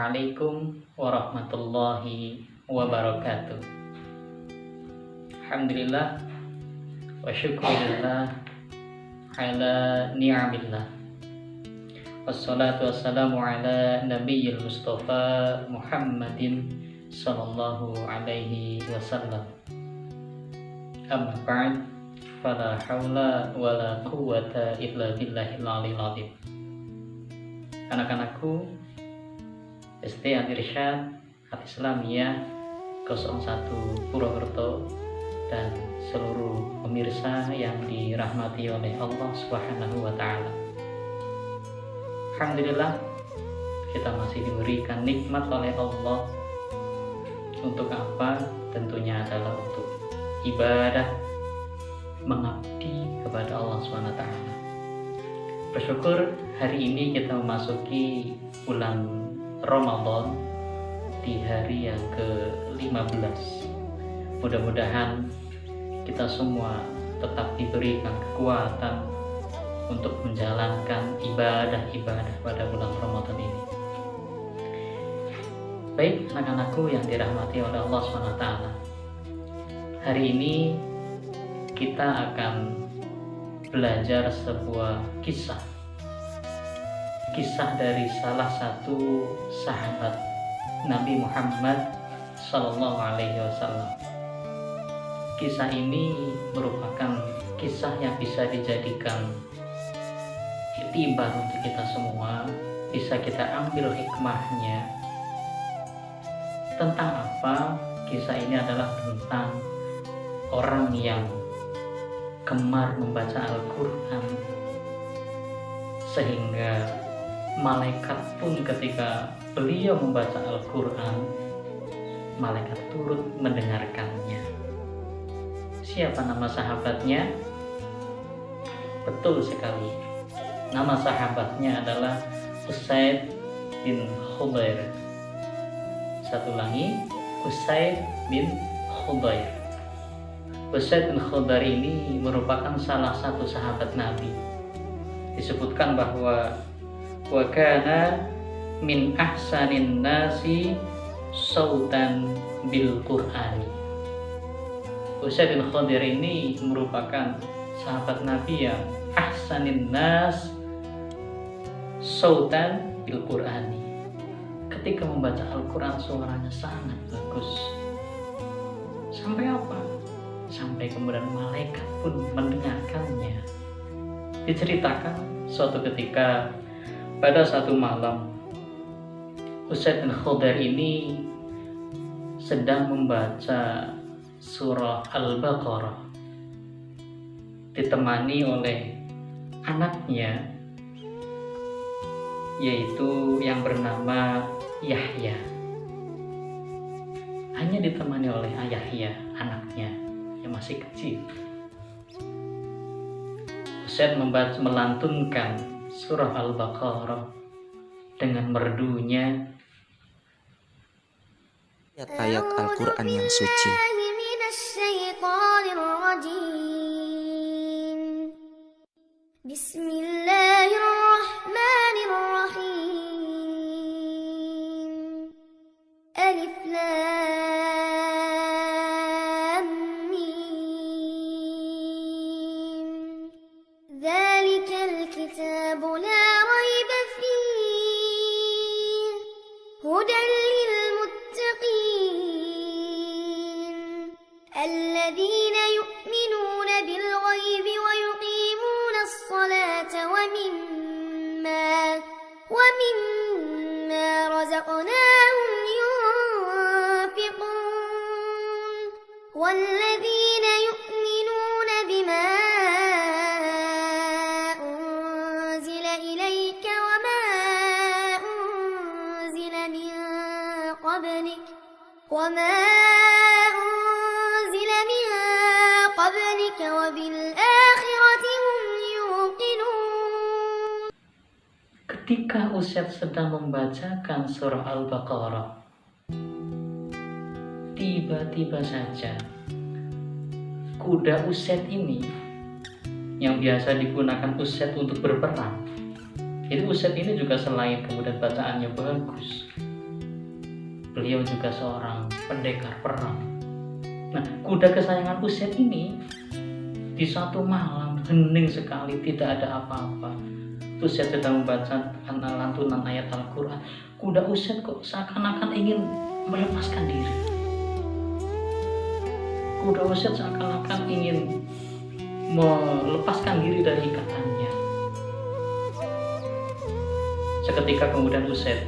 Assalamualaikum warahmatullahi wabarakatuh. Alhamdulillah wa syukurillah ala ni'amillah. Wassalatu wassalamu ala nabiyyil mustafa Muhammadin sallallahu alaihi wasallam. Amma ba'd, fala hawla wala quwwata illa billahil aliyil azim. Anak-anakku, SD Al-Irsyad Hati Islamiyah 01 Purwokerto dan seluruh pemirsa yang dirahmati oleh Allah Subhanahu wa Ta'ala. Alhamdulillah, kita masih diberikan nikmat oleh Allah. Untuk apa? Tentunya adalah untuk ibadah, mengabdi kepada Allah Subhanahu wa Ta'ala. Bersyukur hari ini kita memasuki bulan Ramadan di hari yang ke-15. Mudah-mudahan kita semua tetap diberikan kekuatan untuk menjalankan ibadah-ibadah pada bulan Ramadan ini. Baik anak-anakku yang dirahmati oleh Allah SWT, hari ini kita akan belajar sebuah kisah dari salah satu sahabat Nabi Muhammad Sallallahu Alaihi Wasallam. Kisah ini merupakan kisah yang bisa dijadikan iktibar untuk kita semua, bisa kita ambil hikmahnya. Tentang apa? Kisah ini adalah tentang orang yang gemar membaca Al-Quran, sehingga malaikat pun ketika beliau membaca Al-Quran, malaikat turut mendengarkannya. Siapa nama sahabatnya? Betul sekali, nama sahabatnya adalah Usaid bin Khudair. Satu lagi, Usaid bin Khudair. Usaid bin Khudair ini merupakan salah satu sahabat Nabi. Disebutkan bahwa wa kana min ahsanin nasi sautan bil Qur'ani. Usaid bin Khudair ini merupakan sahabat Nabi yang ahsanin nas sautan bil Qur'ani. Ketika membaca Al-Quran suaranya sangat bagus. Sampai apa? Sampai kemudian malaikat pun mendengarkannya. Diceritakan suatu ketika pada satu malam, Usaid bin Khudair ini sedang membaca surah Al-Baqarah, ditemani oleh anaknya, yaitu yang bernama Yahya. Hanya ditemani oleh Yahya, anaknya yang masih kecil. Usaid melantunkan surah Al-Baqarah dengan merdunya ayat Al-Quran yang suci. Bismillahirrahmanirrahim. Alif Lam Mim. Dzalikal kitabu la raiba fihi hudan lil muttaqin alladzina yu'minuna bil ghaibi wa yuqimuna as-salata wa mimma razaqnahum yunfiqun walladzina yu'minuna bima unzila ilayka wa ma unzila min qablik wa bil akhirati hum yuqinun. ketika Usaid sedang membacakan surah Al-Baqarah, tiba-tiba saja kuda Usaid ini yang biasa digunakan Usaid untuk berperang. Jadi Usaid ini juga selain kemudian bacaannya bagus, beliau juga seorang pendekar perang. Nah, kuda kesayangan Usaid ini di suatu malam hening sekali, tidak ada apa-apa. Usaid sedang membaca lantunan ayat Al-Quran. Kuda Usaid kok seakan-akan ingin melepaskan diri. Kuda Usaid seakan-akan ingin melepaskan diri dari ikatannya. Seketika kemudian Usaid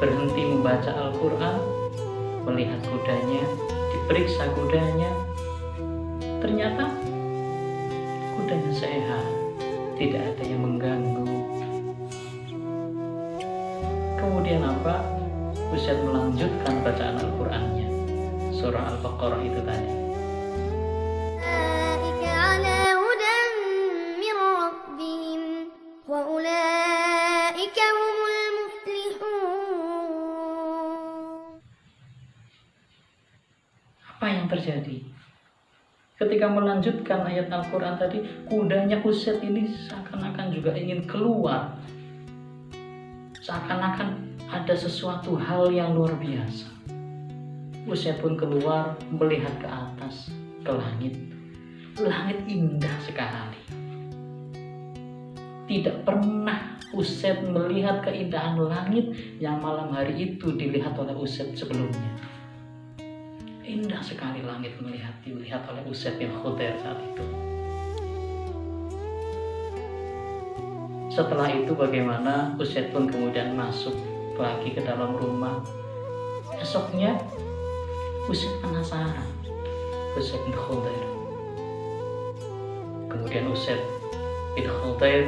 berhenti membaca Al-Quran, melihat kudanya, diperiksa kudanya. Ternyata kudanya sehat, tidak ada yang mengganggu. Kemudian apa? Usaid melanjutkan bacaan Al-Qurannya, surah Al-Baqarah itu tadi. أولئك على هدى من ربهم وأولئك هم المفلحون. Apa yang terjadi? Ketika melanjutkan ayat Al-Quran tadi, kudanya Usaid ini seakan-akan juga ingin keluar. Seakan-akan ada sesuatu hal yang luar biasa. Usaid pun keluar, melihat ke atas, ke langit. Langit indah sekali. Tidak pernah Usaid melihat keindahan langit yang malam hari itu dilihat oleh Usaid sebelumnya. Indah sekali langit dilihat oleh Usaid bin Khudair saat itu. Setelah itu bagaimana? Usaid pun kemudian masuk lagi ke dalam rumah. Esoknya Usaid penasaran, Usaid bin Khudair. Kemudian Usaid bin Khudair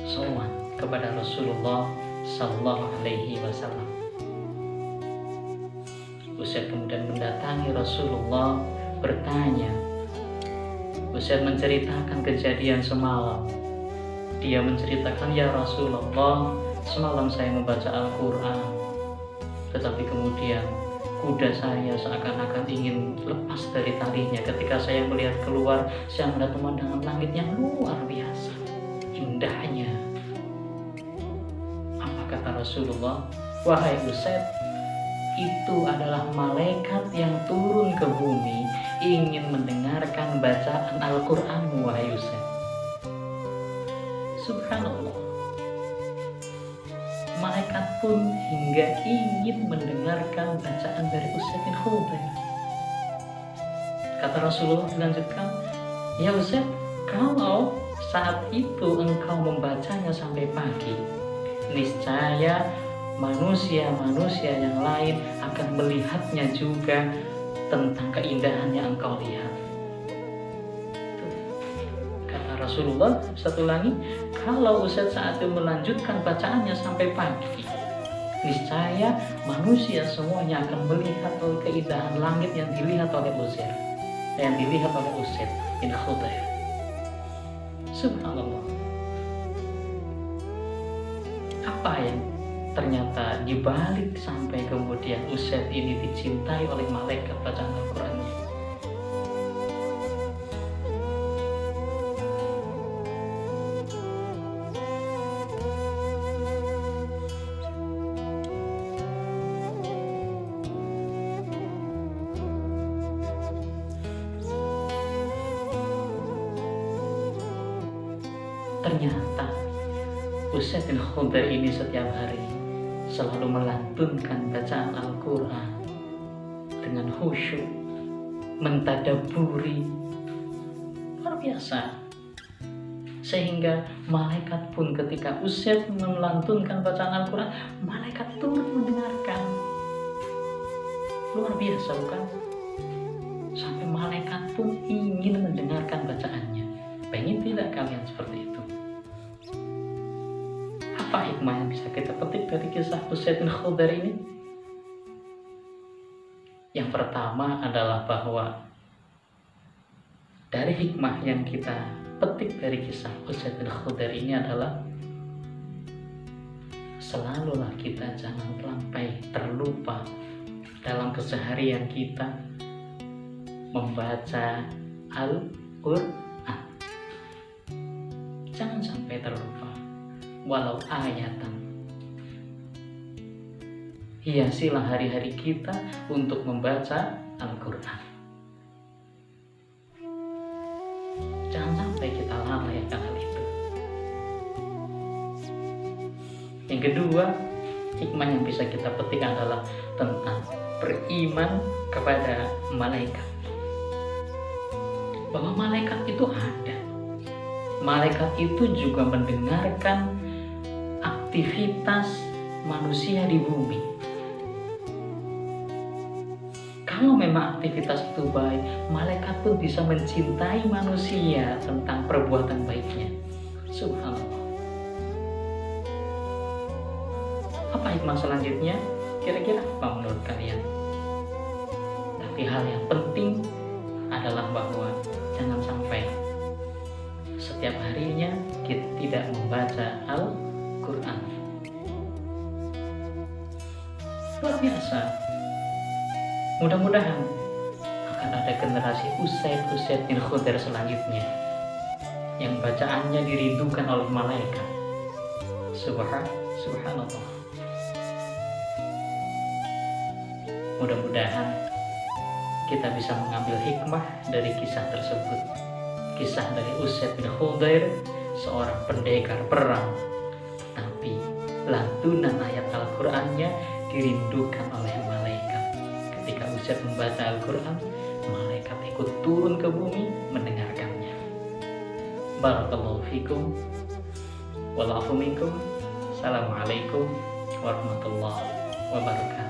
sowan kepada Rasulullah Sallallahu Alaihi Wasallam. Usaid kemudian mendatangi Rasulullah, bertanya. Usaid menceritakan kejadian semalam. Dia menceritakan, ya Rasulullah, semalam saya membaca Al-Quran, tetapi kemudian kuda saya seakan-akan ingin lepas dari talinya. Ketika saya melihat keluar, saya melihat pemandangan langit yang luar biasa indahnya. Apa kata Rasulullah? Wahai Usaid, itu adalah malaikat yang turun ke bumi ingin mendengarkan bacaan Al-Quranmu, wahai Usaid. Subhanallah. Malaikat pun hingga ingin mendengarkan bacaan dari Usaid bin Khudair. Kata Rasulullah dilanjutkan, ya Usaid, kalau saat itu engkau membacanya sampai pagi, niscaya manusia-manusia yang lain akan melihatnya juga tentang keindahan yang engkau lihat. Kata Rasulullah satu lagi, kalau Usaid saat itu melanjutkan bacaannya sampai pagi, niscaya manusia semuanya akan melihat keindahan langit yang dilihat oleh Usaid bin Khudair. Subhanallah. Apa yang ternyata dibalik sampai kemudian Usaid ini dicintai oleh malaikat bacaan Al-Qurannya? Ternyata Usaid bin Khudair ini setiap hari selalu melantunkan bacaan Al-Quran dengan khusyuk, mentadaburi, luar biasa. Sehingga malaikat pun ketika Usaid melantunkan bacaan Al-Quran, malaikat turut mendengarkan. Luar biasa bukan? Sampai malaikat pun ingin mendengarkan bacaannya. Pengen tidak kalian seperti itu? Apa hikmah yang bisa kita petik dari kisah Usaid bin Khudair ini? Yang pertama adalah bahwa dari hikmah yang kita petik dari kisah Usaid bin Khudair ini adalah selalulah kita jangan sampai terlupa dalam keseharian kita membaca Al-Quran. Jangan sampai terlupa walau ayatan. hiasilah hari-hari kita untuk membaca Al-Quran. Jangan sampai kita lalai akan hal itu. Yang kedua, hikmah yang bisa kita petik adalah tentang beriman kepada malaikat. Bahwa malaikat itu ada. Malaikat itu juga mendengarkan aktivitas manusia di bumi. Kalau memang aktivitas itu baik, malaikat pun bisa mencintai manusia tentang perbuatan baiknya. Subhanallah. Apa hikmah selanjutnya? Kira-kira apa menurut kalian? Tapi hal yang penting adalah bahwa jangan sampai setiap harinya kita tidak membaca Al-Quran. Luar biasa. Mudah-mudahan akan ada generasi Usaid bin Khudair selanjutnya yang bacaannya dirindukan oleh malaikat. Subhanallah. Mudah-mudahan kita bisa mengambil hikmah dari kisah tersebut. Kisah dari Usaid bin Khudair, seorang pendekar perang, tapi lantunan ayat Al-Qur'annya dirindukan oleh malaikat. Ketika Usaid membaca Al-Qur'an, malaikat ikut turun ke bumi mendengarkannya. Barakallahu fikum wal afu minkum. Assalamualaikum warahmatullahi wabarakatuh.